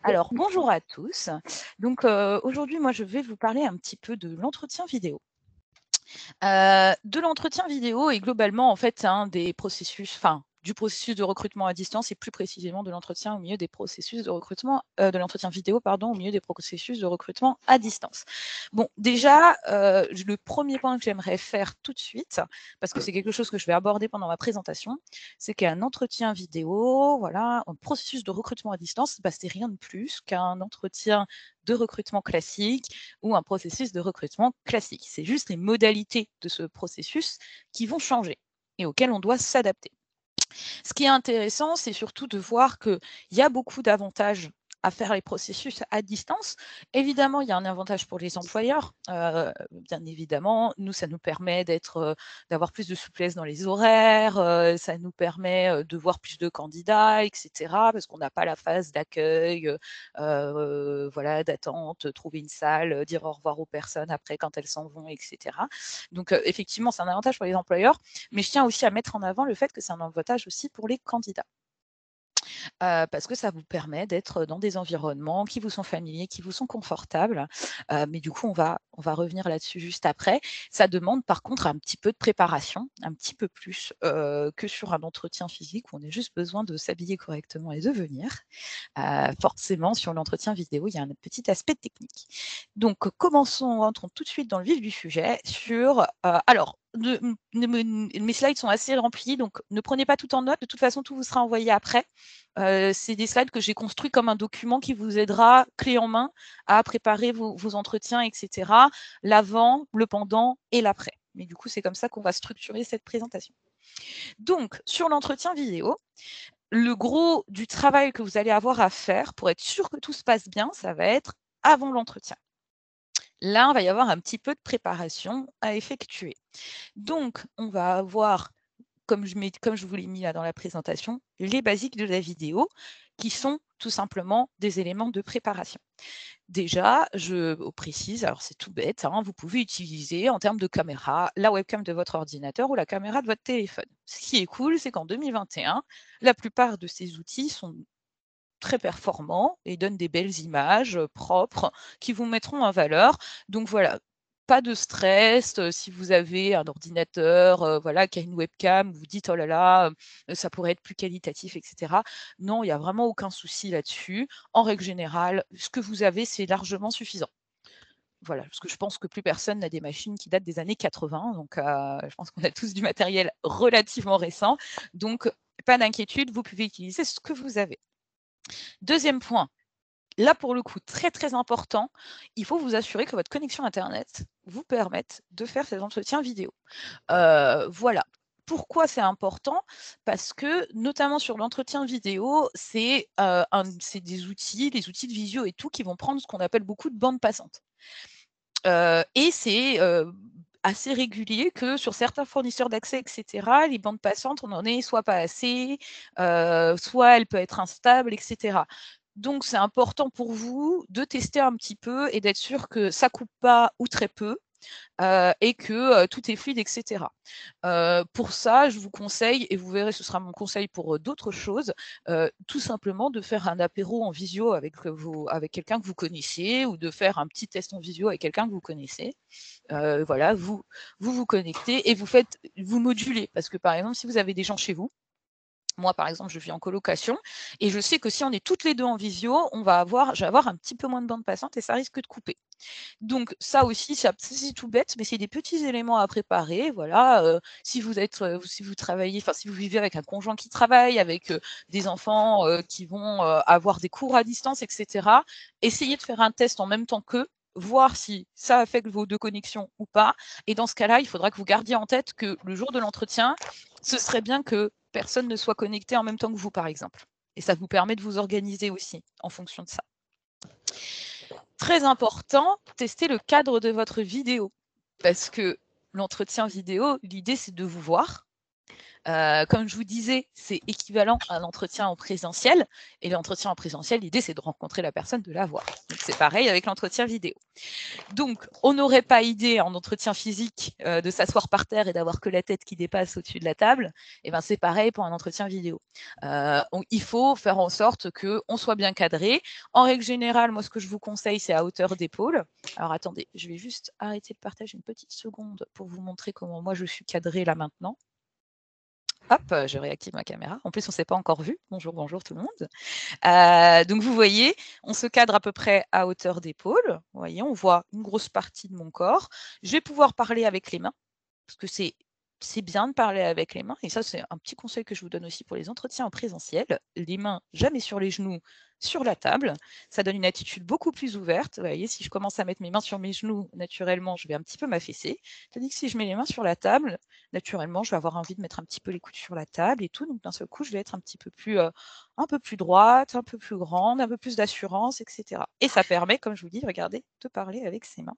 Alors, bonjour à tous. Donc, aujourd'hui, moi, je vais vous parler un petit peu de l'entretien vidéo. De l'entretien vidéo et globalement, en fait, c'est un des processus du processus de recrutement à distance et plus précisément de l'entretien au milieu des processus de recrutement, de l'entretien vidéo, pardon, au milieu des processus de recrutement à distance. Bon, déjà, le premier point que j'aimerais faire tout de suite, parce que c'est quelque chose que je vais aborder pendant ma présentation, c'est qu'un entretien vidéo, voilà, un processus de recrutement à distance, bah, c'est rien de plus qu'un entretien de recrutement classique ou un processus de recrutement classique. C'est juste les modalités de ce processus qui vont changer et auxquelles on doit s'adapter. Ce qui est intéressant, c'est surtout de voir qu'il y a beaucoup d'avantages à faire les processus à distance. Évidemment, il y a un avantage pour les employeurs. Bien évidemment, nous, ça nous permet d'avoir plus de souplesse dans les horaires, ça nous permet de voir plus de candidats, etc., parce qu'on n'a pas la phase d'accueil, voilà, d'attente, trouver une salle, dire au revoir aux personnes après quand elles s'en vont, etc. Donc, effectivement, c'est un avantage pour les employeurs, mais je tiens aussi à mettre en avant le fait que c'est un avantage aussi pour les candidats. Parce que ça vous permet d'être dans des environnements qui vous sont familiers, qui vous sont confortables. Mais du coup, on va revenir là-dessus juste après. Ça demande par contre un petit peu de préparation, un petit peu plus, que sur un entretien physique où on a juste besoin de s'habiller correctement et de venir. Forcément, sur l'entretien vidéo, il y a un petit aspect technique. Donc, rentrons tout de suite dans le vif du sujet sur, alors, mes slides sont assez remplis, donc ne prenez pas tout en note. De toute façon, tout vous sera envoyé après. C'est des slides que j'ai construits comme un document qui vous aidera, clé en main, à préparer vos entretiens, etc. L'avant, le pendant et l'après. Mais du coup, c'est comme ça qu'on va structurer cette présentation. Donc, sur l'entretien vidéo, le gros du travail que vous allez avoir à faire pour être sûr que tout se passe bien, ça va être avant l'entretien. Là, il va y avoir un petit peu de préparation à effectuer. Donc, on va avoir, comme je vous l'ai mis là dans la présentation, les basiques de la vidéo qui sont tout simplement des éléments de préparation. Déjà, je précise, alors c'est tout bête, hein, vous pouvez utiliser en termes de caméra la webcam de votre ordinateur ou la caméra de votre téléphone. Ce qui est cool, c'est qu'en 2021, la plupart de ces outils sont très performants et donnent des belles images propres qui vous mettront en valeur. Donc voilà, pas de stress, si vous avez un ordinateur, voilà, qui a une webcam, vous vous dites: «Oh là là, ça pourrait être plus qualitatif» et cetera. Non, il y a vraiment aucun souci là-dessus. En règle générale, ce que vous avez, c'est largement suffisant. Voilà, parce que je pense que plus personne n'a des machines qui datent des années 80, donc je pense qu'on a tous du matériel relativement récent. Donc pas d'inquiétude, vous pouvez utiliser ce que vous avez. Deuxième point, là, pour le coup, très, très important, il faut vous assurer que votre connexion internet vous permette de faire ces entretiens vidéo. Voilà. Pourquoi c'est important? Parce que, notamment sur l'entretien vidéo, c'est des outils, les outils de visio et tout, qui vont prendre ce qu'on appelle beaucoup de bandes passantes. Et c'est, assez régulier que sur certains fournisseurs d'accès et cetera, les bandes passantes, on n'en ait soit pas assez, soit elle peut être instable et cetera. Donc c'est important pour vous de tester un petit peu et d'être sûr que ça coupe pas ou très peu, et que, tout est fluide et cetera. Pour ça, je vous conseille et vous verrez, ce sera mon conseil pour, d'autres choses, tout simplement de faire un apéro en visio avec quelqu'un que vous connaissiez ou de faire un petit test en visio avec quelqu'un que vous connaissez. Voilà, vous connectez et vous modulez parce que, par exemple, si vous avez des gens chez vous, moi, par exemple, je vis en colocation et je sais que si on est toutes les 2 en visio, je vais avoir un petit peu moins de bande passante et ça risque de couper. Donc ça aussi, c'est tout bête, mais c'est des petits éléments à préparer. Voilà, si vous travaillez, enfin si vous vivez avec un conjoint qui travaille, avec des enfants qui vont avoir des cours à distance, etc. Essayez de faire un test en même temps qu'eux, voir si ça affecte vos deux connexions ou pas. Et dans ce cas-là, il faudra que vous gardiez en tête que le jour de l'entretien, ce serait bien que personne ne soit connecté en même temps que vous, par exemple. Et ça vous permet de vous organiser aussi en fonction de ça. Très important, testez le cadre de votre vidéo. Parce que l'entretien vidéo, l'idée, c'est de vous voir Comme je vous disais, c'est équivalent à l'entretien en présentiel. Et l'entretien en présentiel, l'idée, c'est de rencontrer la personne, de la voir. Donc, c'est pareil avec l'entretien vidéo. Donc, on n'aurait pas idée en entretien physique de s'asseoir par terre et d'avoir que la tête qui dépasse au-dessus de la table. Et ben, c'est pareil pour un entretien vidéo. Il faut faire en sorte qu'on soit bien cadré. En règle générale, moi, ce que je vous conseille, c'est à hauteur d'épaule. Alors, attendez, je vais juste arrêter de partager une petite seconde pour vous montrer comment moi, je suis cadrée là maintenant. Hop, je réactive ma caméra. En plus, on ne s'est pas encore vu. Bonjour, bonjour tout le monde. Donc, vous voyez, on se cadre à peu près à hauteur d'épaule. Vous voyez, on voit une grosse partie de mon corps. Je vais pouvoir parler avec les mains, parce que c'est bien de parler avec les mains. Et ça, c'est un petit conseil que je vous donne aussi pour les entretiens en présentiel. Les mains jamais sur les genoux, sur la table. Ça donne une attitude beaucoup plus ouverte. Vous voyez, si je commence à mettre mes mains sur mes genoux, naturellement, je vais un petit peu m'affaisser. Tandis que si je mets les mains sur la table, naturellement, je vais avoir envie de mettre un petit peu les coudes sur la table et tout. Donc, d'un seul coup, je vais être un peu plus droite, un peu plus grande, un peu plus d'assurance, etc. Et ça permet, comme je vous dis, regardez, de parler avec ses mains.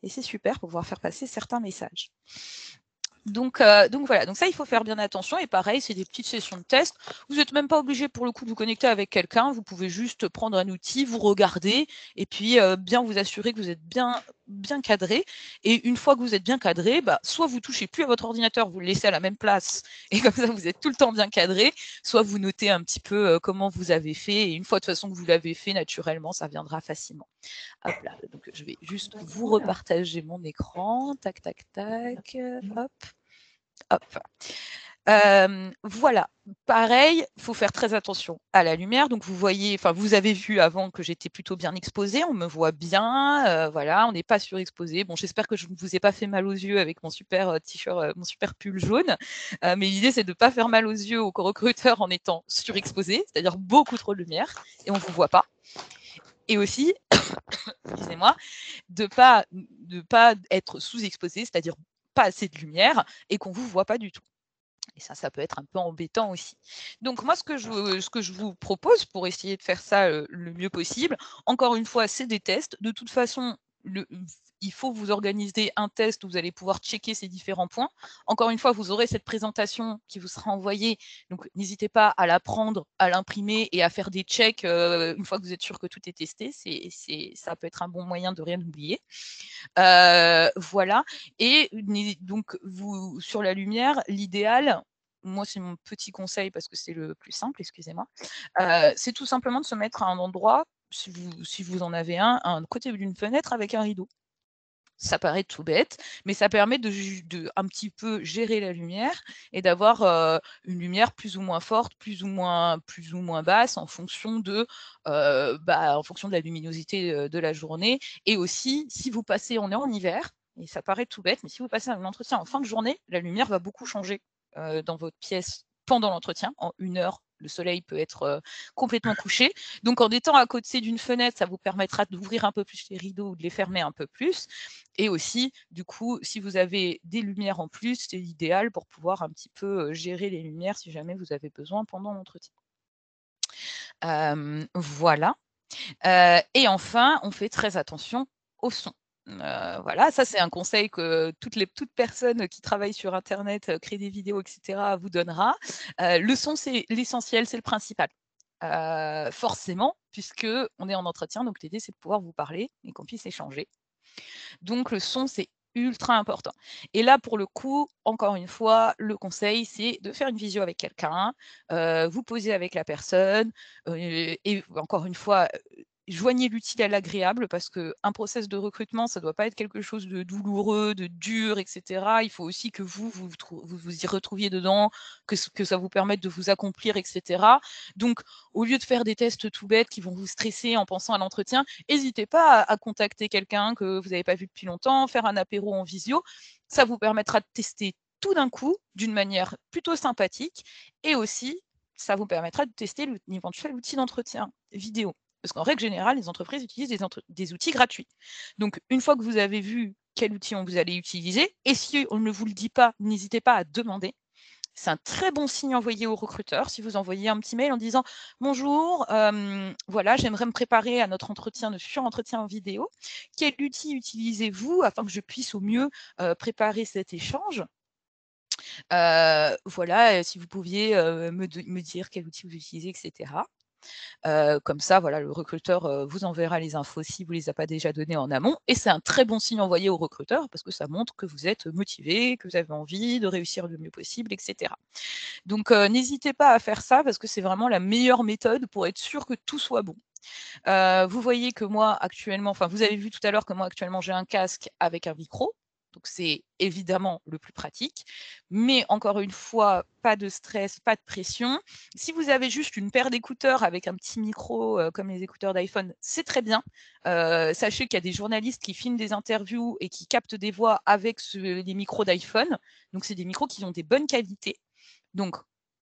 Et c'est super pour pouvoir faire passer certains messages. Donc voilà, donc ça, il faut faire bien attention. Et pareil, c'est des petites sessions de test. Vous n'êtes même pas obligé, pour le coup, de vous connecter avec quelqu'un. Vous pouvez juste prendre un outil, vous regarder, et puis bien vous assurer que vous êtes bien cadré. Et une fois que vous êtes bien cadré, soit vous touchez plus à votre ordinateur, vous le laissez à la même place, et comme ça, vous êtes tout le temps bien cadré, soit vous notez un petit peu comment vous avez fait. Et une fois, de toute façon, que vous l'avez fait, naturellement, ça viendra facilement. Hop là, donc je vais juste vous repartager mon écran. Tac, tac, tac. Hop. Hop. Voilà, pareil, il faut faire très attention à la lumière. Donc vous voyez, enfin vous avez vu avant que j'étais plutôt bien exposée, on me voit bien, voilà, on n'est pas surexposé. Bon, j'espère que je ne vous ai pas fait mal aux yeux avec mon super t-shirt, mon super pull jaune. Mais l'idée, c'est de ne pas faire mal aux yeux aux recruteurs en étant surexposé, c'est-à-dire beaucoup trop de lumière et on ne vous voit pas. Et aussi, excusez-moi, de pas être sous-exposé, c'est-à-dire pas assez de lumière et qu'on ne vous voit pas du tout. Et ça peut être un peu embêtant aussi. Donc moi, ce que je vous propose pour essayer de faire ça le mieux possible, encore une fois, c'est des tests. De toute façon, il faut vous organiser un test où vous allez pouvoir checker ces différents points. Encore une fois, vous aurez cette présentation qui vous sera envoyée. Donc n'hésitez pas à la prendre, à l'imprimer et à faire des checks une fois que vous êtes sûr que tout est testé. Ça peut être un bon moyen de rien oublier. Voilà. Et donc, sur la lumière, l'idéal, moi, c'est mon petit conseil parce que c'est le plus simple, excusez-moi, c'est tout simplement de se mettre à un endroit, si vous en avez un, à un côté d'une fenêtre avec un rideau. Ça paraît tout bête, mais ça permet de un petit peu gérer la lumière et d'avoir une lumière plus ou moins forte, plus ou moins basse en fonction de la luminosité de la journée. Et aussi, si vous passez, on est en hiver, et ça paraît tout bête, mais si vous passez un entretien en fin de journée, la lumière va beaucoup changer dans votre pièce pendant l'entretien. En 1 heure, le soleil peut être complètement couché. Donc, en étant à côté d'une fenêtre, ça vous permettra d'ouvrir un peu plus les rideaux ou de les fermer un peu plus. Et aussi, du coup, si vous avez des lumières en plus, c'est idéal pour pouvoir un petit peu gérer les lumières si jamais vous avez besoin pendant l'entretien. Voilà. Et enfin, on fait très attention au son. Voilà, ça c'est un conseil que toute personne qui travaille sur internet, crée des vidéos, etc., vous donnera. Le son, c'est l'essentiel, c'est le principal. Forcément, puisqu'on est en entretien, donc l'idée c'est de pouvoir vous parler et qu'on puisse échanger. Donc le son, c'est ultra important. Et là, pour le coup, encore une fois, le conseil, c'est de faire une visio avec quelqu'un, vous poser avec la personne, et encore une fois, joignez l'utile à l'agréable parce qu'un process de recrutement, ça ne doit pas être quelque chose de douloureux, de dur, etc. Il faut aussi que vous y retrouviez dedans, que ça vous permette de vous accomplir, etc. Donc, au lieu de faire des tests tout bêtes qui vont vous stresser en pensant à l'entretien, n'hésitez pas à contacter quelqu'un que vous n'avez pas vu depuis longtemps, faire un apéro en visio. Ça vous permettra de tester tout d'un coup, d'une manière plutôt sympathique, et aussi, ça vous permettra de tester l'éventuel outil d'entretien vidéo. Parce qu'en règle générale, les entreprises utilisent des outils gratuits. Donc, une fois que vous avez vu quel outil vous allez utiliser, et si on ne vous le dit pas, n'hésitez pas à demander. C'est un très bon signe envoyé aux recruteurs. Si vous envoyez un petit mail en disant « Bonjour, voilà, j'aimerais me préparer à notre futur entretien en vidéo. Quel outil utilisez-vous afin que je puisse au mieux préparer cet échange ?» Voilà, si vous pouviez me dire quel outil vous utilisez, etc. Comme ça, voilà, le recruteur vous enverra les infos si vous ne les a pas déjà données en amont. Et c'est un très bon signe envoyé au recruteur parce que ça montre que vous êtes motivé, que vous avez envie de réussir le mieux possible, etc. Donc, n'hésitez pas à faire ça parce que c'est vraiment la meilleure méthode pour être sûr que tout soit bon. Vous voyez que moi actuellement, enfin vous avez vu tout à l'heure que moi actuellement j'ai un casque avec un micro, donc c'est évidemment le plus pratique. Mais encore une fois, pas de stress, pas de pression. Si vous avez juste une paire d'écouteurs avec un petit micro comme les écouteurs d'iPhone, c'est très bien. Sachez qu'il y a des journalistes qui filment des interviews et qui captent des voix avec les micros d'iPhone. Donc c'est des micros qui ont des bonnes qualités. Donc,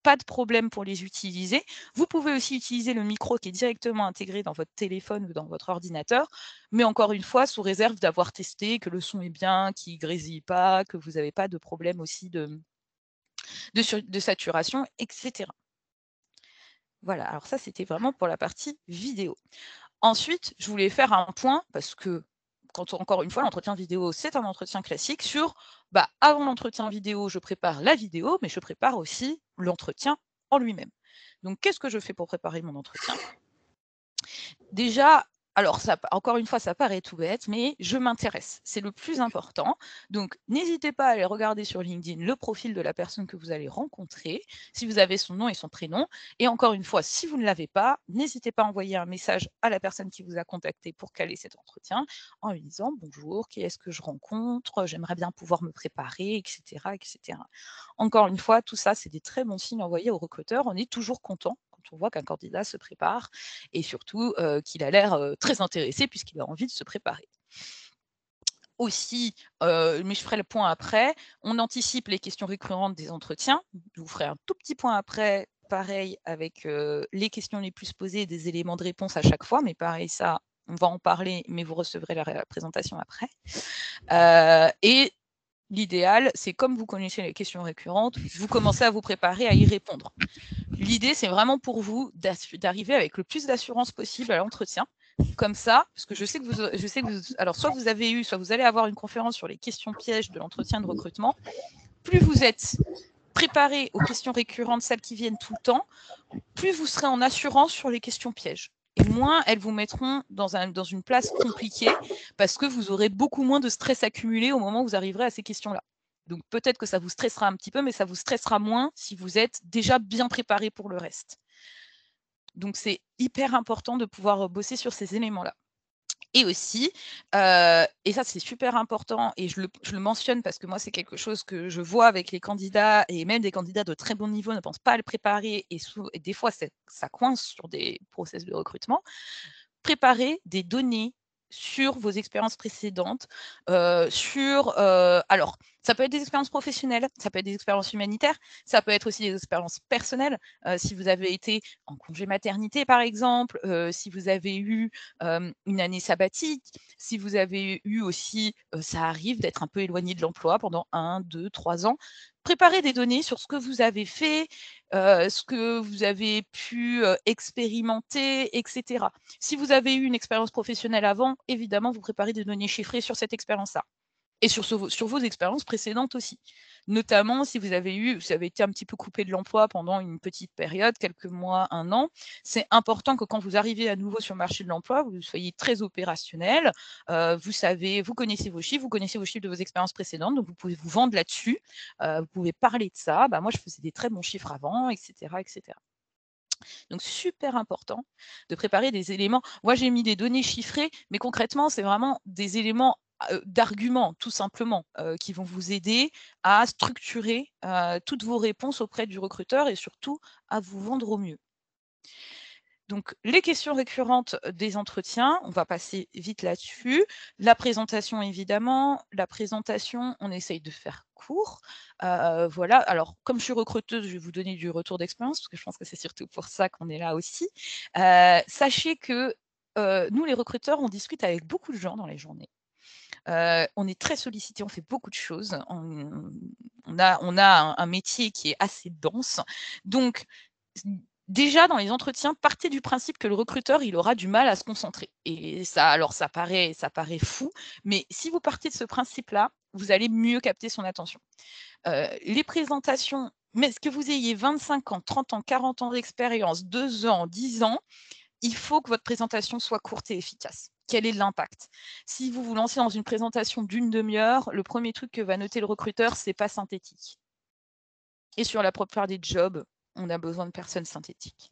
pas de problème pour les utiliser. Vous pouvez aussi utiliser le micro qui est directement intégré dans votre téléphone ou dans votre ordinateur, mais encore une fois, sous réserve d'avoir testé, que le son est bien, qu'il ne grésille pas, que vous n'avez pas de problème aussi de saturation, etc. Voilà, alors ça, c'était vraiment pour la partie vidéo. Ensuite, je voulais faire un point, parce que encore une fois, l'entretien vidéo, c'est un entretien classique sur, avant l'entretien vidéo, je prépare la vidéo, mais je prépare aussi l'entretien en lui-même. Donc, qu'est-ce que je fais pour préparer mon entretien? Déjà, alors encore une fois, ça paraît tout bête, mais je m'intéresse. C'est le plus important. Donc, n'hésitez pas à aller regarder sur LinkedIn le profil de la personne que vous allez rencontrer, si vous avez son nom et son prénom. Et encore une fois, si vous ne l'avez pas, n'hésitez pas à envoyer un message à la personne qui vous a contacté pour caler cet entretien en lui disant bonjour, qui est-ce que je rencontre, j'aimerais bien pouvoir me préparer, etc., etc. Encore une fois, tout ça, c'est des très bons signes envoyés aux recruteurs. On est toujours content quand on voit qu'un candidat se prépare et surtout qu'il a l'air très intéressé puisqu'il a envie de se préparer. Aussi, mais je ferai le point après, on anticipe les questions récurrentes des entretiens. Je vous ferai un tout petit point après, pareil, avec les questions les plus posées et des éléments de réponse à chaque fois, mais pareil, ça, on va en parler, mais vous recevrez la présentation après. Et l'idéal, c'est comme vous connaissez les questions récurrentes, vous commencez à vous préparer à y répondre. L'idée, c'est vraiment pour vous d'arriver avec le plus d'assurance possible à l'entretien. Comme ça, parce que je sais que vous, alors soit vous avez eu, soit vous allez avoir une conférence sur les questions pièges de l'entretien de recrutement. Plus vous êtes préparé aux questions récurrentes, celles qui viennent tout le temps, plus vous serez en assurance sur les questions pièges. Et moins elles vous mettront dans une place compliquée parce que vous aurez beaucoup moins de stress accumulé au moment où vous arriverez à ces questions-là. Donc peut-être que ça vous stressera un petit peu, mais ça vous stressera moins si vous êtes déjà bien préparé pour le reste. Donc c'est hyper important de pouvoir bosser sur ces éléments-là. Et aussi, et ça c'est super important et je le mentionne parce que moi c'est quelque chose que je vois avec les candidats et même des candidats de très bon niveau ne pensent pas à le préparer et des fois ça coince sur des process de recrutement. Préparer des données sur vos expériences précédentes, alors ça peut être des expériences professionnelles, ça peut être des expériences humanitaires, ça peut être aussi des expériences personnelles, si vous avez été en congé maternité par exemple, si vous avez eu, une année sabbatique, si vous avez eu aussi, ça arrive d'être un peu éloigné de l'emploi pendant 1, 2, 3 ans. Préparez des données sur ce que vous avez fait, ce que vous avez pu, expérimenter, etc. Si vous avez eu une expérience professionnelle avant, évidemment, vous préparez des données chiffrées sur cette expérience-là et sur vos expériences précédentes aussi. Notamment si vous avez été un petit peu coupé de l'emploi pendant une petite période, quelques mois, 1 an, c'est important que quand vous arrivez à nouveau sur le marché de l'emploi, vous soyez très opérationnel, vous connaissez vos chiffres de vos expériences précédentes, donc vous pouvez vous vendre là-dessus, vous pouvez parler de ça. Moi, je faisais des très bons chiffres avant, etc., etc. Donc super important de préparer des éléments. Moi, j'ai mis des données chiffrées, mais concrètement, c'est vraiment des éléments d'arguments, tout simplement, qui vont vous aider à structurer toutes vos réponses auprès du recruteur et surtout à vous vendre au mieux. Donc, les questions récurrentes des entretiens, on va passer vite là-dessus. La présentation, évidemment. La présentation, on essaye de faire court. Voilà. Alors, comme je suis recruteuse, je vais vous donner du retour d'expérience, parce que je pense que c'est surtout pour ça qu'on est là aussi. Sachez que nous, les recruteurs, on discute avec beaucoup de gens dans les journées. On est très sollicités, on fait beaucoup de choses. On a un métier qui est assez dense. Donc, déjà dans les entretiens, partez du principe que le recruteur, il aura du mal à se concentrer et ça paraît fou, mais si vous partez de ce principe-là, vous allez mieux capter son attention. Les présentations, mais que vous ayez 25 ans, 30 ans, 40 ans d'expérience, 2 ans, 10 ans, il faut que votre présentation soit courte et efficace. Quel est l'impact? Si vous vous lancez dans une présentation d'une demi-heure, le premier truc que va noter le recruteur, c'est pas synthétique. Et sur la plupart des jobs, on a besoin de personnes synthétiques.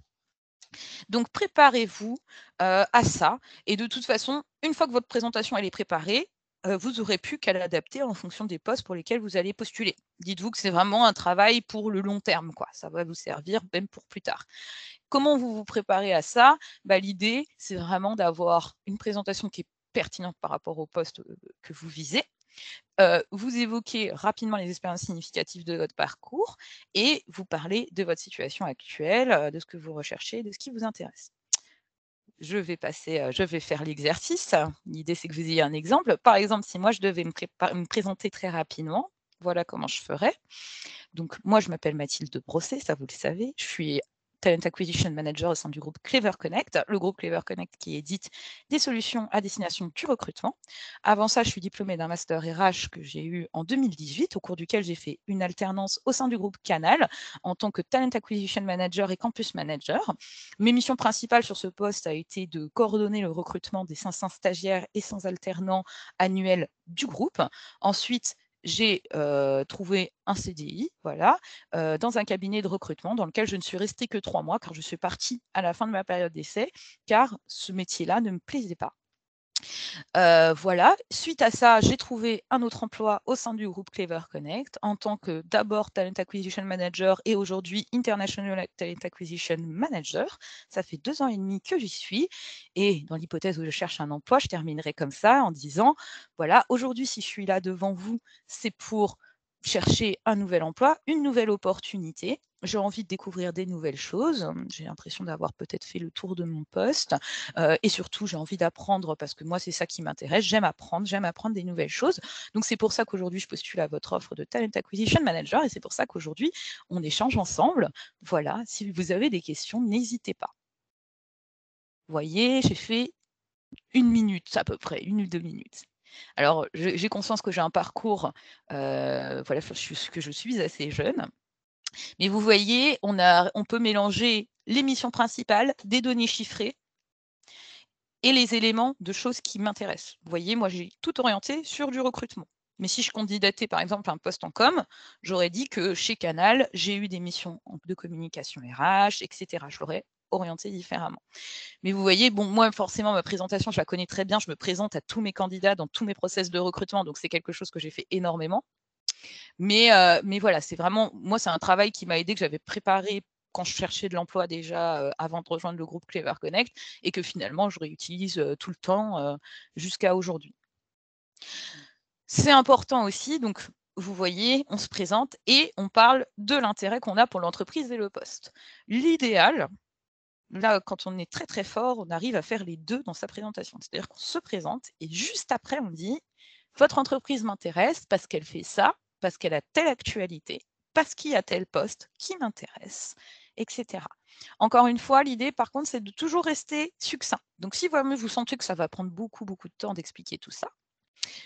Donc préparez-vous à ça. Et de toute façon, une fois que votre présentation elle est préparée, vous n'aurez plus qu'à l'adapter en fonction des postes pour lesquels vous allez postuler. Dites-vous que c'est vraiment un travail pour le long terme, quoi. Ça va vous servir même pour plus tard. Comment vous vous préparez à ça? L'idée, c'est vraiment d'avoir une présentation qui est pertinente par rapport au poste que vous visez. Vous évoquez rapidement les expériences significatives de votre parcours et vous parlez de votre situation actuelle, de ce que vous recherchez, de ce qui vous intéresse. Je vais faire l'exercice. L'idée, c'est que vous ayez un exemple. Par exemple, si moi, je devais me présenter très rapidement, voilà comment je ferais. Donc, moi, je m'appelle Mathilde Brosset, ça vous le savez. Je suis Talent Acquisition Manager au sein du groupe Clever Connect, le groupe Clever Connect qui édite des solutions à destination du recrutement. Avant ça, je suis diplômée d'un master RH que j'ai eu en 2018, au cours duquel j'ai fait une alternance au sein du groupe Canal en tant que Talent Acquisition Manager et Campus Manager. Mes missions principales sur ce poste a été de coordonner le recrutement des 500 stagiaires et 100 alternants annuels du groupe. Ensuite, j'ai trouvé un CDI, voilà, dans un cabinet de recrutement dans lequel je ne suis restée que 3 mois, car je suis partie à la fin de ma période d'essai, car ce métier-là ne me plaisait pas. Voilà. Suite à ça, j'ai trouvé un autre emploi au sein du groupe Clever Connect en tant que d'abord Talent Acquisition Manager et aujourd'hui International Talent Acquisition Manager. Ça fait 2 ans et demi que j'y suis. Et dans l'hypothèse où je cherche un emploi, je terminerai comme ça en disant, voilà, aujourd'hui, si je suis là devant vous, c'est pour chercher un nouvel emploi, une nouvelle opportunité. J'ai envie de découvrir des nouvelles choses. J'ai l'impression d'avoir peut-être fait le tour de mon poste. Et surtout, j'ai envie d'apprendre parce que moi, c'est ça qui m'intéresse. J'aime apprendre des nouvelles choses. Donc, c'est pour ça qu'aujourd'hui, je postule à votre offre de Talent Acquisition Manager et c'est pour ça qu'aujourd'hui, on échange ensemble. Voilà, si vous avez des questions, n'hésitez pas. Vous voyez, j'ai fait 1 minute à peu près, 1 ou 2 minutes. Alors, j'ai conscience que j'ai un parcours, voilà, que je suis assez jeune. Mais vous voyez, on peut mélanger les missions principales, des données chiffrées et les éléments de choses qui m'intéressent. Vous voyez, moi, j'ai tout orienté sur du recrutement. Mais si je candidatais, par exemple, à un poste en com, j'aurais dit que chez Canal, j'ai eu des missions de communication RH, etc. Je l'aurais orienté différemment. Mais vous voyez, bon, moi, forcément, ma présentation, je la connais très bien. Je me présente à tous mes candidats dans tous mes process de recrutement. Donc, c'est quelque chose que j'ai fait énormément. Mais voilà, c'est vraiment, moi, c'est un travail qui m'a aidé, que j'avais préparé quand je cherchais de l'emploi déjà avant de rejoindre le groupe Clever Connect et que finalement, je réutilise tout le temps jusqu'à aujourd'hui. C'est important aussi, donc vous voyez, on se présente et on parle de l'intérêt qu'on a pour l'entreprise et le poste. L'idéal, là, quand on est très, très fort, on arrive à faire les 2 dans sa présentation. C'est-à-dire qu'on se présente et juste après, on dit: «Votre entreprise m'intéresse parce qu'elle fait ça, parce qu'elle a telle actualité, parce qu'il y a tel poste qui m'intéresse», etc. Encore une fois, l'idée, par contre, c'est de toujours rester succinct. Donc si vous sentez que ça va prendre beaucoup, beaucoup de temps d'expliquer tout ça,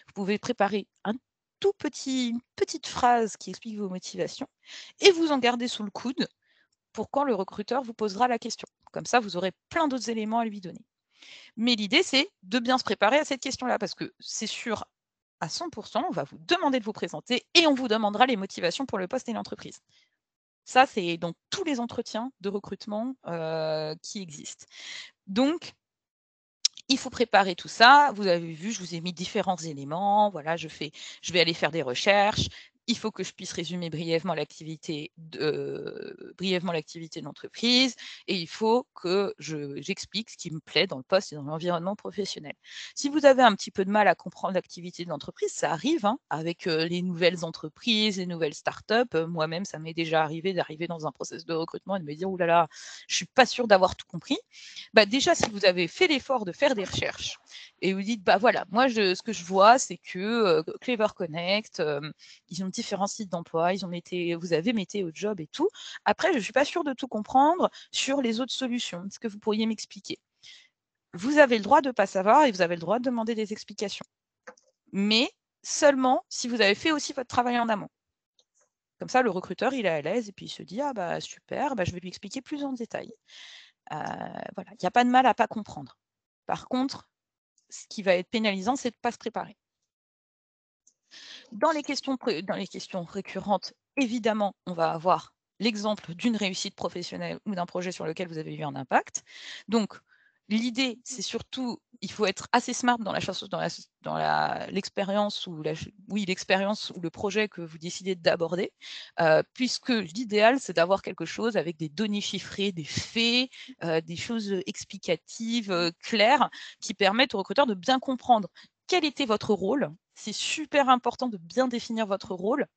vous pouvez préparer une petite phrase qui explique vos motivations et vous en gardez sous le coude pour quand le recruteur vous posera la question. Comme ça, vous aurez plein d'autres éléments à lui donner. Mais l'idée, c'est de bien se préparer à cette question-là, parce que c'est sûr, à 100%, on va vous demander de vous présenter et on vous demandera les motivations pour le poste et l'entreprise. Ça, c'est dans tous les entretiens de recrutement qui existent. Donc, il faut préparer tout ça. Vous avez vu, je vous ai mis différents éléments. Voilà, je vais aller faire des recherches. Il faut que je puisse résumer brièvement l'activité de l'entreprise et il faut que j'explique ce qui me plaît dans le poste et dans l'environnement professionnel. Si vous avez un petit peu de mal à comprendre l'activité de l'entreprise, ça arrive hein, avec les nouvelles entreprises, les nouvelles startups. Moi-même, ça m'est déjà arrivé d'arriver dans un process de recrutement et de me dire « Ouh là là, je ne suis pas sûre d'avoir tout compris ». Déjà, si vous avez fait l'effort de faire des recherches et vous dites, voilà, moi, ce que je vois, c'est que Clever Connect, ils ont différents sites d'emploi, vous avez Météo Job et tout. Après, je ne suis pas sûre de tout comprendre sur les autres solutions. Est-ce que vous pourriez m'expliquer? Vous avez le droit de ne pas savoir et vous avez le droit de demander des explications. Mais seulement si vous avez fait aussi votre travail en amont. Comme ça, le recruteur, il est à l'aise et puis il se dit: «Ah bah super, bah, je vais lui expliquer plus en détail». Voilà, il n'y a pas de mal à pas comprendre. Par contre, ce qui va être pénalisant, c'est de ne pas se préparer. Dans les questions récurrentes, évidemment, on va avoir l'exemple d'une réussite professionnelle ou d'un projet sur lequel vous avez eu un impact. Donc, l'idée, c'est surtout, il faut être assez smart dans l'expérience l'expérience ou le projet que vous décidez d'aborder, puisque l'idéal, c'est d'avoir quelque chose avec des données chiffrées, des faits, des choses explicatives, claires, qui permettent au recruteur de bien comprendre quel était votre rôle. C'est super important de bien définir votre rôle.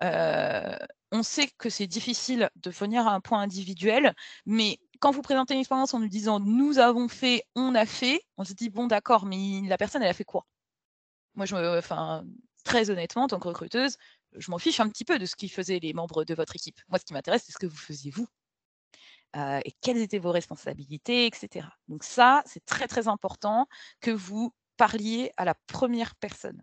On sait que c'est difficile de venir à un point individuel, mais quand vous présentez une expérience en nous disant: «Nous avons fait, on a fait», on se dit: «Bon d'accord, mais la personne, elle a fait quoi?» Moi, très honnêtement, en tant que recruteuse, je m'en fiche un petit peu de ce qu'ils faisaient les membres de votre équipe. Moi, ce qui m'intéresse, c'est ce que vous faisiez vous, et quelles étaient vos responsabilités, et cetera. Donc ça, c'est très, très important que vous parliez à la première personne.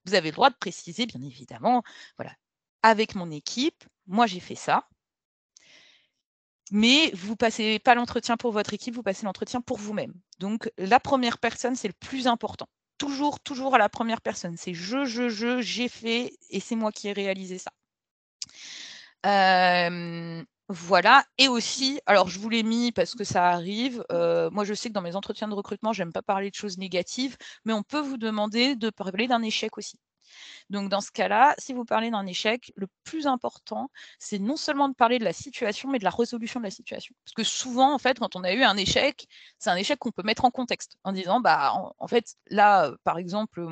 Vous avez le droit de préciser, bien évidemment, voilà, avec mon équipe, moi j'ai fait ça, mais vous passez pas l'entretien pour votre équipe, vous passez l'entretien pour vous-même. Donc la première personne, c'est le plus important. Toujours, toujours à la première personne. C'est j'ai fait et c'est moi qui ai réalisé ça. Voilà. Et aussi, alors je vous l'ai mis parce que ça arrive, moi je sais que dans mes entretiens de recrutement, j'aime pas parler de choses négatives, mais on peut vous demander de parler d'un échec aussi. Donc dans ce cas-là, si vous parlez d'un échec, le plus important, c'est non seulement de parler de la situation, mais de la résolution de la situation. Parce que souvent, en fait, quand on a eu un échec, c'est un échec qu'on peut mettre en contexte, en disant, bah, en fait, là, par exemple,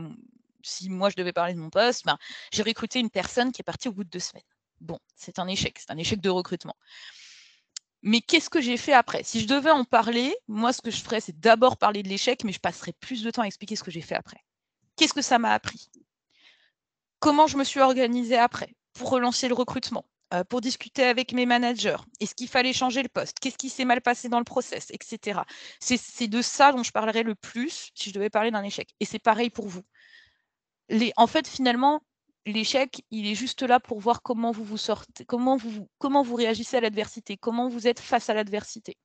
si moi je devais parler de mon poste, ben, j'ai recruté une personne qui est partie au bout de 2 semaines. Bon, c'est un échec de recrutement. Mais qu'est-ce que j'ai fait après? Si je devais en parler, moi, ce que je ferais, c'est d'abord parler de l'échec, mais je passerais plus de temps à expliquer ce que j'ai fait après. Qu'est-ce que ça m'a appris? Comment je me suis organisée après pour relancer le recrutement, pour discuter avec mes managers? Est-ce qu'il fallait changer le poste? Qu'est-ce qui s'est mal passé dans le process? Et cetera. C'est de ça dont je parlerais le plus si je devais parler d'un échec. Et c'est pareil pour vous. En fait, finalement, l'échec, il est juste là pour voir comment vous vous sortez, comment vous réagissez à l'adversité, comment vous êtes face à l'adversité.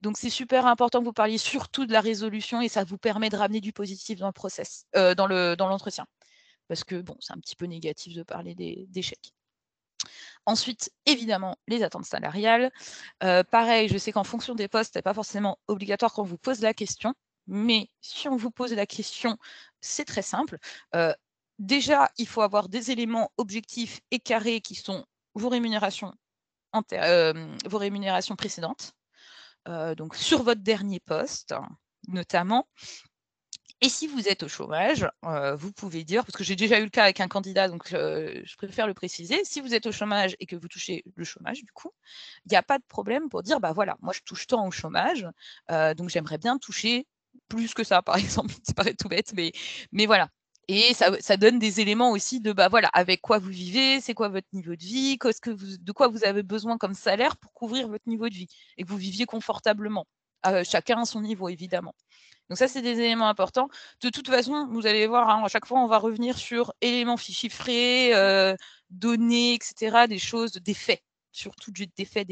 Donc c'est super important que vous parliez surtout de la résolution et ça vous permet de ramener du positif dans le process, dans l'entretien. Parce que bon, c'est un petit peu négatif de parler d'échecs. Ensuite, évidemment, les attentes salariales. Pareil, je sais qu'en fonction des postes, c'est pas forcément obligatoire quand on vous pose la question, mais si on vous pose la question, c'est très simple. Déjà, il faut avoir des éléments objectifs et carrés qui sont vos rémunérations vos rémunérations précédentes, donc sur votre dernier poste, notamment. Et si vous êtes au chômage, vous pouvez dire, parce que j'ai déjà eu le cas avec un candidat, donc je préfère le préciser, si vous êtes au chômage et que vous touchez le chômage, du coup, il n'y a pas de problème pour dire, bah voilà, moi je touche tant au chômage, donc j'aimerais bien toucher plus que ça, par exemple. Ça paraît tout bête, mais voilà. Et ça donne des éléments aussi de, bah voilà, avec quoi vous vivez, c'est quoi votre niveau de vie, de quoi vous avez besoin comme salaire pour couvrir votre niveau de vie et que vous viviez confortablement. Chacun à son niveau, évidemment. Donc ça, c'est des éléments importants. De toute façon, vous allez voir, hein, à chaque fois, on va revenir sur éléments chiffrés, données, et cetera, des choses, des faits, surtout des faits.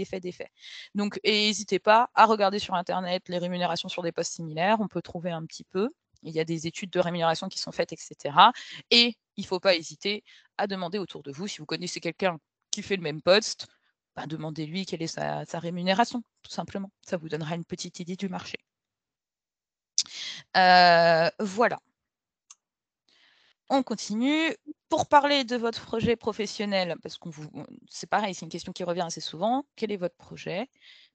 Donc, et n'hésitez pas à regarder sur internet les rémunérations sur des postes similaires, on peut trouver un petit peu. Il y a des études de rémunération qui sont faites, et cetera. Et il ne faut pas hésiter à demander autour de vous, si vous connaissez quelqu'un qui fait le même poste, bah, demandez-lui quelle est sa rémunération, tout simplement. Ça vous donnera une petite idée du marché. Voilà. On continue. Pour parler de votre projet professionnel, parce c'est pareil, c'est une question qui revient assez souvent. Quel est votre projet?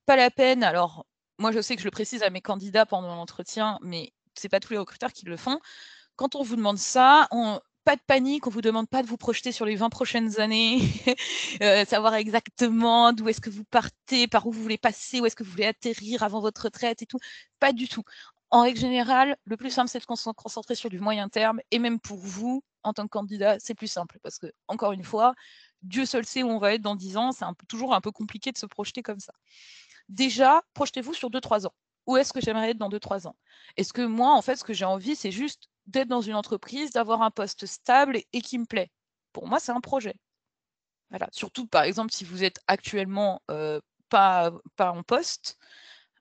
Pas la peine, alors moi je sais que je le précise à mes candidats pendant l'entretien, mais c'est pas tous les recruteurs qui le font. Quand on vous demande ça, pas de panique, on vous demande pas de vous projeter sur les 20 prochaines années, savoir exactement d'où est-ce que vous partez, par où vous voulez passer, où est-ce que vous voulez atterrir avant votre retraite et tout. Pas du tout. En règle générale, le plus simple, c'est de se concentrer sur du moyen terme. Et même pour vous, en tant que candidat, c'est plus simple. Parce que, encore une fois, Dieu seul sait où on va être dans 10 ans. C'est toujours un peu compliqué de se projeter comme ça. Déjà, projetez-vous sur 2-3 ans. Où est-ce que j'aimerais être dans 2-3 ans? Est-ce que moi, en fait, ce que j'ai envie, c'est juste d'être dans une entreprise, d'avoir un poste stable et qui me plaît. Pour moi, c'est un projet. Voilà. Surtout, par exemple, si vous êtes actuellement pas en poste,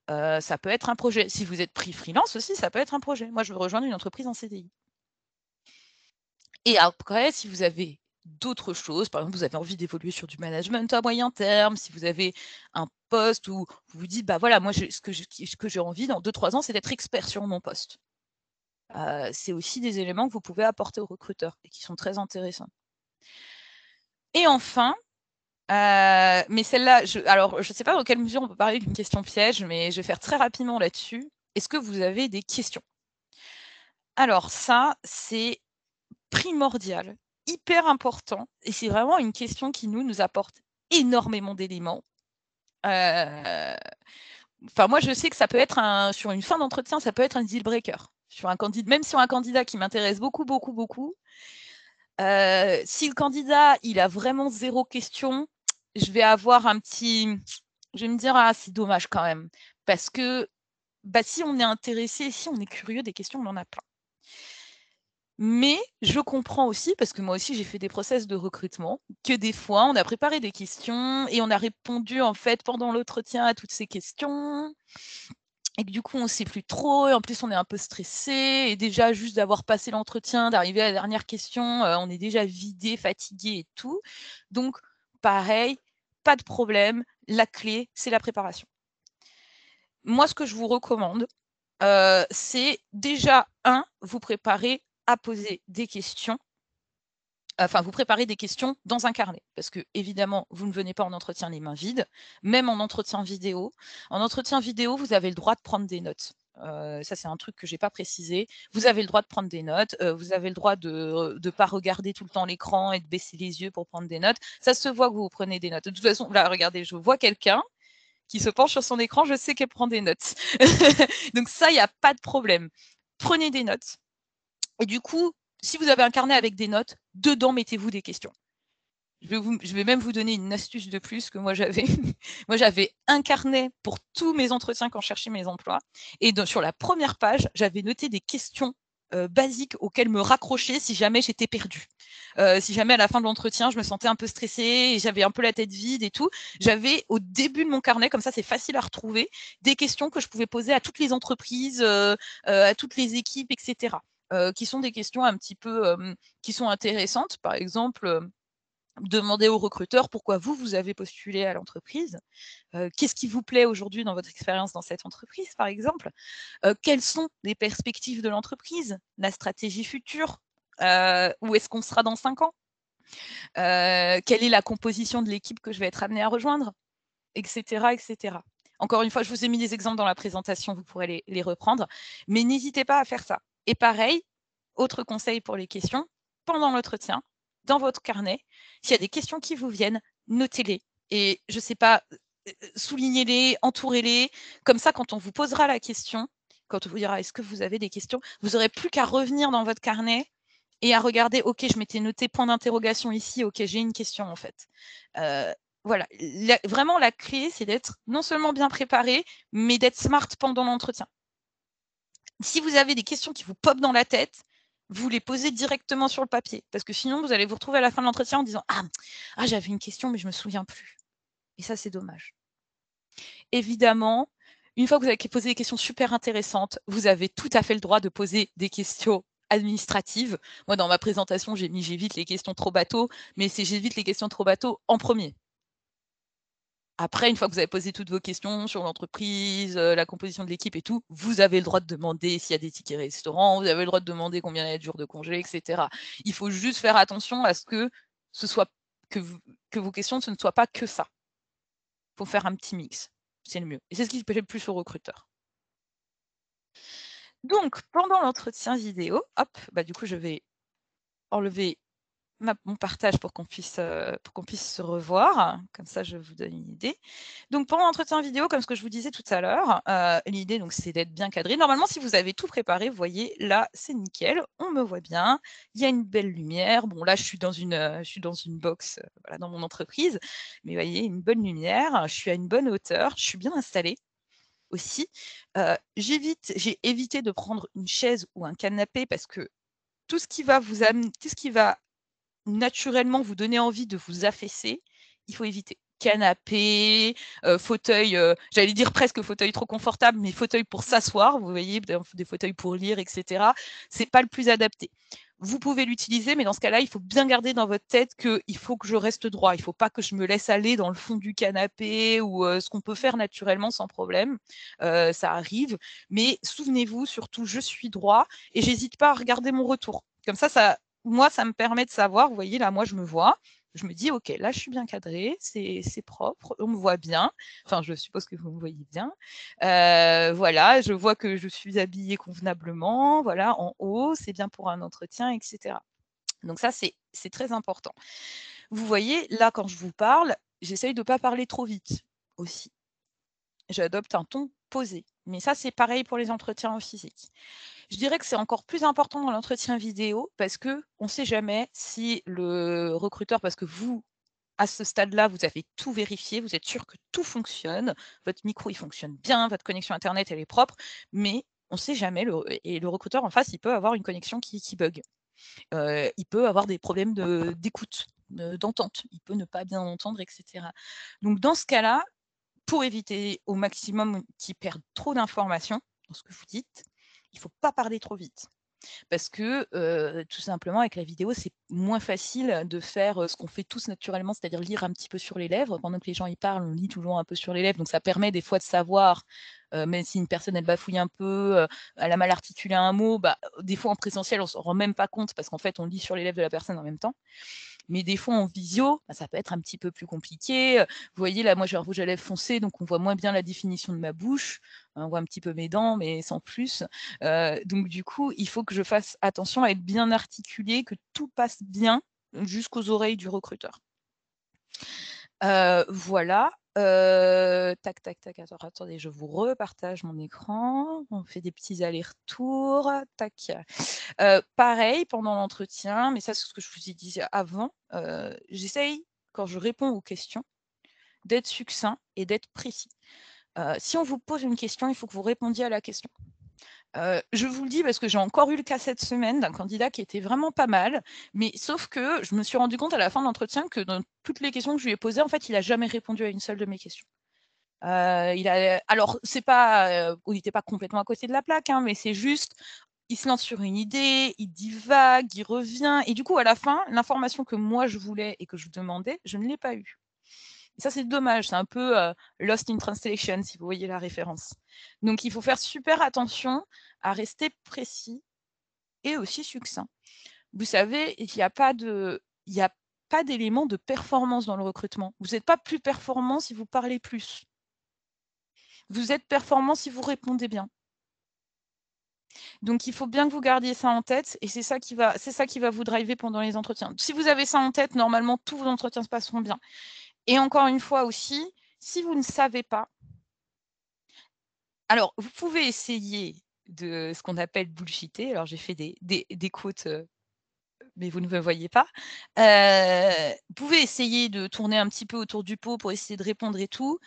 ça peut être un projet. Si vous êtes pris freelance aussi, ça peut être un projet. Moi, je veux rejoindre une entreprise en CDI. Et après, si vous avez d'autres choses, par exemple, vous avez envie d'évoluer sur du management à moyen terme, si vous avez un poste où vous vous dites, bah voilà, moi, ce que j'ai envie dans 2-3 ans, c'est d'être expert sur mon poste. C'est aussi des éléments que vous pouvez apporter aux recruteurs et qui sont très intéressants. Et enfin, mais celle-là, alors je ne sais pas dans quelle mesure on peut parler d'une question piège, mais je vais faire très rapidement là-dessus. Est-ce que vous avez des questions? Alors ça, c'est primordial, hyper important et c'est vraiment une question qui nous apporte énormément d'éléments. Enfin moi je sais que ça peut être sur une fin d'entretien, ça peut être un deal breaker. Même sur un candidat qui m'intéresse beaucoup, beaucoup, beaucoup, si le candidat, il a vraiment 0 question, je vais me dire: «Ah c'est dommage quand même». Parce que, bah, si on est intéressé, si on est curieux, des questions, on en a plein. Mais je comprends aussi, parce que moi aussi j'ai fait des process de recrutement, que des fois on a préparé des questions et on a répondu en fait pendant l'entretien à toutes ces questions et que du coup on sait plus trop et en plus on est un peu stressé et déjà juste d'avoir passé l'entretien, d'arriver à la dernière question, on est déjà vidé, fatigué et tout. Donc pareil, pas de problème, la clé, c'est la préparation. Moi ce que je vous recommande, c'est déjà vous préparer à poser des questions. Enfin, vous préparez des questions dans un carnet parce que évidemment, vous ne venez pas en entretien les mains vides, même en entretien vidéo. En entretien vidéo, vous avez le droit de prendre des notes. Ça, c'est un truc que j'ai pas précisé. Vous avez le droit de prendre des notes, vous avez le droit de pas regarder tout le temps l'écran et de baisser les yeux pour prendre des notes. Ça se voit que vous prenez des notes. De toute façon, là, regardez, je vois quelqu'un qui se penche sur son écran, je sais qu'elle prend des notes. Donc ça, il y a pas de problème. Prenez des notes. Et du coup, si vous avez un carnet avec des notes, dedans, mettez-vous des questions. Je vais même vous donner une astuce de plus que moi j'avais. Moi, j'avais un carnet pour tous mes entretiens quand je cherchais mes emplois. Et sur la première page, j'avais noté des questions basiques auxquelles me raccrocher si jamais j'étais perdue. Si jamais à la fin de l'entretien, je me sentais un peu stressée et j'avais un peu la tête vide et tout, j'avais au début de mon carnet, comme ça c'est facile à retrouver, des questions que je pouvais poser à toutes les entreprises, à toutes les équipes, etc. Qui sont des questions un petit peu qui sont intéressantes. Par exemple, demandez aux recruteurs pourquoi vous avez postulé à l'entreprise. Qu'est-ce qui vous plaît aujourd'hui dans votre expérience dans cette entreprise, par exemple? Quelles sont les perspectives de l'entreprise? La stratégie future? Où est-ce qu'on sera dans 5 ans? Quelle est la composition de l'équipe que je vais être amenée à rejoindre? Etc., etc. Encore une fois, je vous ai mis des exemples dans la présentation, vous pourrez les reprendre, mais n'hésitez pas à faire ça. Et pareil, autre conseil pour les questions, pendant l'entretien, dans votre carnet, s'il y a des questions qui vous viennent, notez-les et je ne sais pas, soulignez-les, entourez-les. Comme ça, quand on vous posera la question, quand on vous dira: «Est-ce que vous avez des questions?», vous n'aurez plus qu'à revenir dans votre carnet et à regarder: «OK, je m'étais noté point d'interrogation ici, OK, j'ai une question en fait». Voilà, vraiment la clé, c'est d'être non seulement bien préparé, mais d'être smart pendant l'entretien. Si vous avez des questions qui vous popent dans la tête, vous les posez directement sur le papier. Parce que sinon, vous allez vous retrouver à la fin de l'entretien en disant: Ah, j'avais une question, mais je ne me souviens plus. Et ça, c'est dommage. Évidemment, une fois que vous avez posé des questions super intéressantes, vous avez tout à fait le droit de poser des questions administratives. Moi, dans ma présentation, j'ai mis j'évite les questions trop bateau, mais c'est j'évite les questions trop bateau en premier. Après, une fois que vous avez posé toutes vos questions sur l'entreprise, la composition de l'équipe et tout, vous avez le droit de demander s'il y a des tickets restaurants, vous avez le droit de demander combien il y a de jours de congé, et cetera. Il faut juste faire attention à ce que que vos questions, ce ne soient pas que ça. Il faut faire un petit mix, c'est le mieux. Et c'est ce qui plaît le plus aux recruteurs. Donc, pendant l'entretien vidéo, hop, bah, du coup, je vais enlever mon partage pour qu'on puisse se revoir. Comme ça, je vous donne une idée. Donc, pendant l'entretien vidéo, comme ce que je vous disais tout à l'heure, l'idée, donc, c'est d'être bien cadré. Normalement, si vous avez tout préparé, vous voyez, là, c'est nickel. On me voit bien. Il y a une belle lumière. Bon, là, je suis dans une box, voilà, dans mon entreprise. Mais vous voyez, une bonne lumière. Je suis à une bonne hauteur. Je suis bien installée. aussi. J'ai évité de prendre une chaise ou un canapé parce que tout ce qui va naturellement vous donner envie de vous affaisser, il faut éviter. Canapé, fauteuil, j'allais dire presque fauteuil trop confortable, mais fauteuil pour s'asseoir, vous voyez? Des fauteuils pour lire et cetera. C'est pas le plus adapté. Vous pouvez l'utiliser, mais dans ce cas-là, il faut bien garder dans votre tête qu'il faut que je reste droit. Il faut pas que je me laisse aller dans le fond du canapé ou, ce qu'on peut faire naturellement sans problème. Ça arrive, mais souvenez-vous surtout, je suis droit et j'hésite pas à regarder mon retour. Comme ça moi, ça me permet de savoir, vous voyez, là, moi, je me vois, je me dis, OK, là, je suis bien cadrée, c'est propre, on me voit bien. Enfin, je suppose que vous me voyez bien. Voilà, je vois que je suis habillée convenablement, voilà, en haut, c'est bien pour un entretien, etc. Donc ça, c'est très important. Vous voyez, là, quand je vous parle, j'essaye de ne pas parler trop vite aussi. J'adopte un ton posé. Mais ça, c'est pareil pour les entretiens en physique. Je dirais que c'est encore plus important dans l'entretien vidéo parce qu'on ne sait jamais si le recruteur, parce que vous, à ce stade-là, vous avez tout vérifié, vous êtes sûr que tout fonctionne, votre micro, il fonctionne bien, votre connexion Internet, elle est propre, mais on ne sait jamais, et le recruteur en face, il peut avoir une connexion qui bug. Il peut avoir des problèmes d'écoute, d'entente, il peut ne pas bien entendre, etc. Donc dans ce cas-là, pour éviter au maximum qu'ils perdent trop d'informations dans ce que vous dites, il ne faut pas parler trop vite. Parce que, tout simplement avec la vidéo, c'est moins facile de faire, ce qu'on fait tous naturellement, c'est-à-dire lire un petit peu sur les lèvres. Pendant que les gens y parlent, on lit toujours un peu sur les lèvres, donc ça permet des fois de savoir, même si une personne elle bafouille un peu, elle a mal articulé un mot, bah, des fois en présentiel, on s'en rend même pas compte parce qu'en fait, on lit sur les lèvres de la personne en même temps. Mais des fois en visio, bah, ça peut être un petit peu plus compliqué. Vous voyez là, moi j'ai un rouge à lèvres foncé, donc on voit moins bien la définition de ma bouche. On voit un petit peu mes dents, mais sans plus. Donc du coup, il faut que je fasse attention à être bien articulé, que tout passe bien jusqu'aux oreilles du recruteur. Voilà. Tac, tac, tac. Attendez, je vous repartage mon écran. On fait des petits allers-retours. Tac. Pareil pendant l'entretien, mais ça, c'est ce que je vous ai dit avant, j'essaye, quand je réponds aux questions, d'être succinct et d'être précis. Si on vous pose une question, il faut que vous répondiez à la question. Je vous le dis parce que j'ai encore eu le cas cette semaine d'un candidat qui était vraiment pas mal, mais sauf que je me suis rendu compte à la fin de l'entretien que dans toutes les questions que je lui ai posées, en fait, il n'a jamais répondu à une seule de mes questions. Alors, c'est pas, il n'était pas complètement à côté de la plaque, hein, mais c'est juste, il se lance sur une idée, il divague, il revient, et du coup, à la fin, l'information que moi je voulais et que je demandais, je ne l'ai pas eue. Et ça, c'est dommage, c'est un peu lost in translation, si vous voyez la référence. Donc, il faut faire super attention à rester précis et aussi succinct. Vous savez, il n'y a pas d'élément de performance dans le recrutement. Vous n'êtes pas plus performant si vous parlez plus. Vous êtes performant si vous répondez bien. Donc, il faut bien que vous gardiez ça en tête et c'est ça qui va vous driver pendant les entretiens. Si vous avez ça en tête, normalement, tous vos entretiens se passeront bien. Et encore une fois aussi, si vous ne savez pas, alors vous pouvez essayer de ce qu'on appelle bullshiter. Alors, j'ai fait des quotes, mais vous ne me voyez pas. Vous pouvez essayer de tourner un petit peu autour du pot pour essayer de répondre et tout.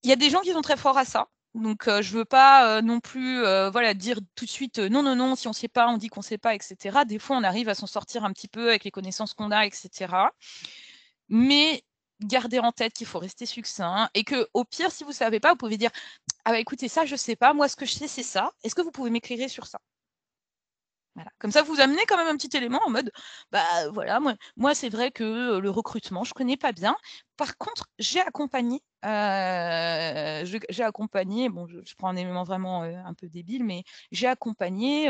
Il y a des gens qui sont très forts à ça. Donc, je ne veux pas non plus voilà, dire tout de suite non, non, non, si on ne sait pas, on dit qu'on ne sait pas, etc. Des fois, on arrive à s'en sortir un petit peu avec les connaissances qu'on a, etc. Mais gardez en tête qu'il faut rester succinct et qu'au pire, si vous ne savez pas, vous pouvez dire ah bah écoutez, ça, je ne sais pas, moi, ce que je sais, c'est ça. Est-ce que vous pouvez m'éclairer sur ça? Voilà. Comme ça, vous amenez quand même un petit élément en mode, bah voilà, moi c'est vrai que le recrutement, je ne connais pas bien. Par contre, j'ai accompagné, bon, je prends un élément vraiment un peu débile, mais j'ai accompagné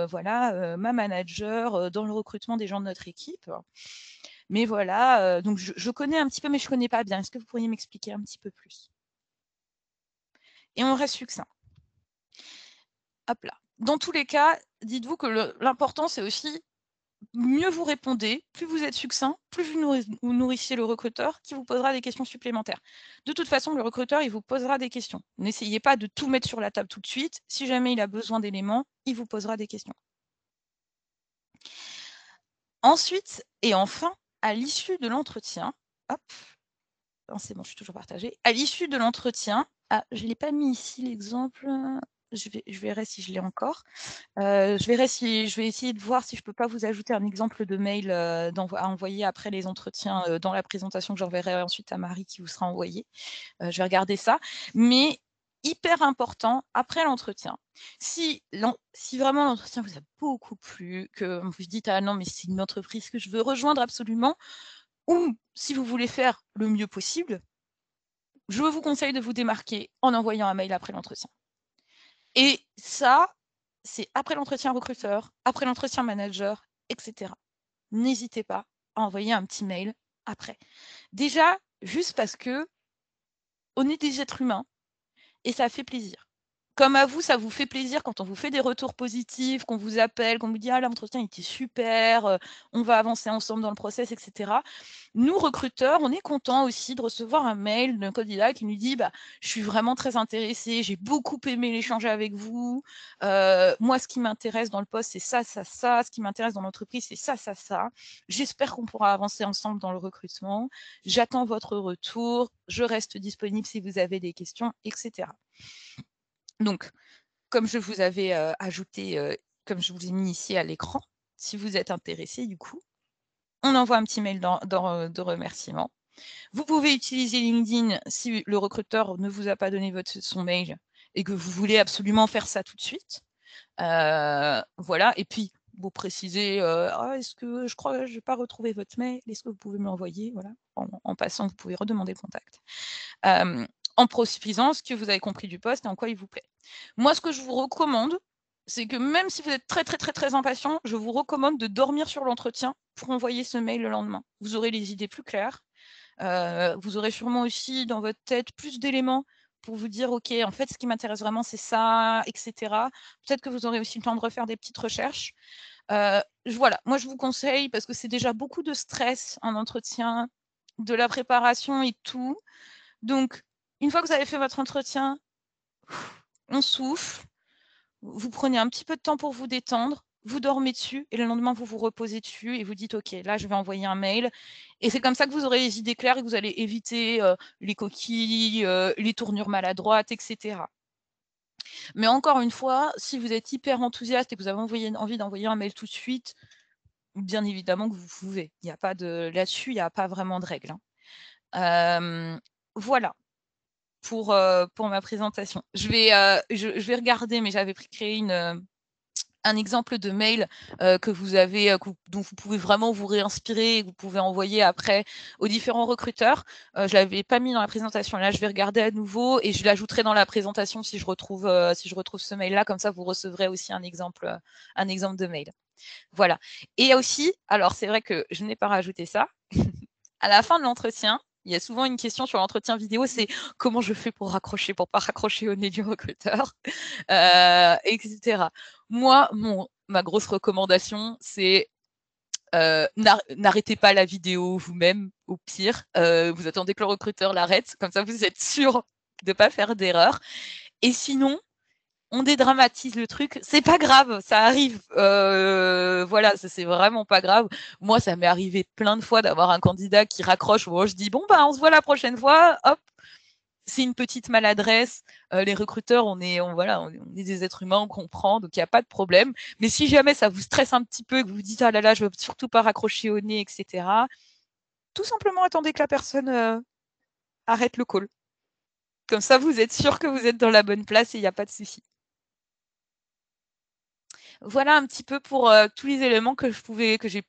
voilà, ma manager dans le recrutement des gens de notre équipe. Mais voilà, donc je connais un petit peu, mais je ne connais pas bien. Est-ce que vous pourriez m'expliquer un petit peu plus? Et on reste succinct. Hop là. Dans tous les cas, dites-vous que l'important, c'est aussi mieux vous répondez, plus vous êtes succinct, plus vous nourrissez le recruteur qui vous posera des questions supplémentaires. De toute façon, le recruteur, il vous posera des questions. N'essayez pas de tout mettre sur la table tout de suite. Si jamais il a besoin d'éléments, il vous posera des questions. Ensuite, et enfin, à l'issue de l'entretien, hop, c'est bon, je suis toujours partagée. À l'issue de l'entretien, Ah, je ne l'ai pas mis ici l'exemple. Je verrai si je l'ai encore. Je vais essayer de voir si je peux pas vous ajouter un exemple de mail, à envoyer après les entretiens, dans la présentation que j'enverrai ensuite à Marie qui vous sera envoyée. Je vais regarder ça. Mais hyper important, après l'entretien, si vraiment l'entretien vous a beaucoup plu, que vous vous dites: «Ah non, mais c'est une entreprise que je veux rejoindre absolument», ou si vous voulez faire le mieux possible, je vous conseille de vous démarquer en envoyant un mail après l'entretien. Et ça, c'est après l'entretien recruteur, après l'entretien manager, etc. N'hésitez pas à envoyer un petit mail après. Déjà, juste parce qu'on est des êtres humains et ça fait plaisir. Comme à vous, ça vous fait plaisir quand on vous fait des retours positifs, qu'on vous appelle, qu'on vous dit: «Ah, l'entretien était super, on va avancer ensemble dans le process», etc. Nous, recruteurs, on est contents aussi de recevoir un mail d'un candidat qui nous dit: «Bah, je suis vraiment très intéressé, j'ai beaucoup aimé l'échange avec vous. Moi, ce qui m'intéresse dans le poste, c'est ça, ça, ça. Ce qui m'intéresse dans l'entreprise, c'est ça, ça, ça. J'espère qu'on pourra avancer ensemble dans le recrutement. J'attends votre retour. Je reste disponible si vous avez des questions», etc. Donc, comme je vous avais ajouté, comme je vous ai mis ici à l'écran, si vous êtes intéressé, du coup, on envoie un petit mail de remerciement. Vous pouvez utiliser LinkedIn si le recruteur ne vous a pas donné son mail et que vous voulez absolument faire ça tout de suite. Voilà, et puis vous précisez «Ah, est-ce que je crois que je n'ai pas retrouvé votre mail, est-ce que vous pouvez me l'envoyer?» Voilà, en passant, vous pouvez redemander le contact. En précisant ce que vous avez compris du poste et en quoi il vous plaît. Moi, ce que je vous recommande, c'est que même si vous êtes très, très, très, très impatient, je vous recommande de dormir sur l'entretien pour envoyer ce mail le lendemain. Vous aurez les idées plus claires. Vous aurez sûrement aussi dans votre tête plus d'éléments pour vous dire: «OK, en fait, ce qui m'intéresse vraiment, c'est ça», et cetera. Peut-être que vous aurez aussi le temps de refaire des petites recherches. Voilà, moi, je vous conseille parce que c'est déjà beaucoup de stress, un entretien, de la préparation et tout. Donc, une fois que vous avez fait votre entretien, on souffle, vous prenez un petit peu de temps pour vous détendre, vous dormez dessus et le lendemain, vous vous reposez dessus et vous dites: «OK, là, je vais envoyer un mail», et c'est comme ça que vous aurez les idées claires et que vous allez éviter, les coquilles, les tournures maladroites, et cetera. Mais encore une fois, si vous êtes hyper enthousiaste et que vous avez envie d'envoyer un mail tout de suite, bien évidemment que vous pouvez. Il y a pas de Là-dessus, il n'y a pas vraiment de règle, hein. Voilà. Pour ma présentation. Je vais regarder, mais j'avais créé un exemple de mail que vous avez, dont vous pouvez vraiment vous réinspirer et que vous pouvez envoyer après aux différents recruteurs. Je ne l'avais pas mis dans la présentation. Là, je vais regarder à nouveau et je l'ajouterai dans la présentation si je retrouve ce mail-là. Comme ça, vous recevrez aussi un exemple de mail. Voilà. Et aussi, alors c'est vrai que je n'ai pas rajouté ça, à la fin de l'entretien, il y a souvent une question sur l'entretien vidéo, c'est comment je fais pour pas raccrocher au nez du recruteur, etc. Moi, ma grosse recommandation, c'est n'arrêtez pas la vidéo vous-même, au pire. Vous attendez que le recruteur l'arrête, comme ça vous êtes sûr de ne pas faire d'erreur. Et sinon, on dédramatise le truc, c'est pas grave, ça arrive. Voilà, c'est vraiment pas grave. Moi, ça m'est arrivé plein de fois d'avoir un candidat qui raccroche. Moi, je dis bon bah on se voit la prochaine fois. Hop, c'est une petite maladresse. Les recruteurs, voilà, on est des êtres humains, on comprend, donc il n'y a pas de problème. Mais si jamais ça vous stresse un petit peu et que vous vous dites ah là là, je veux surtout pas raccrocher au nez, etc. Tout simplement attendez que la personne arrête le call. Comme ça, vous êtes sûr que vous êtes dans la bonne place et il n'y a pas de souci. Voilà un petit peu pour tous les éléments que j'ai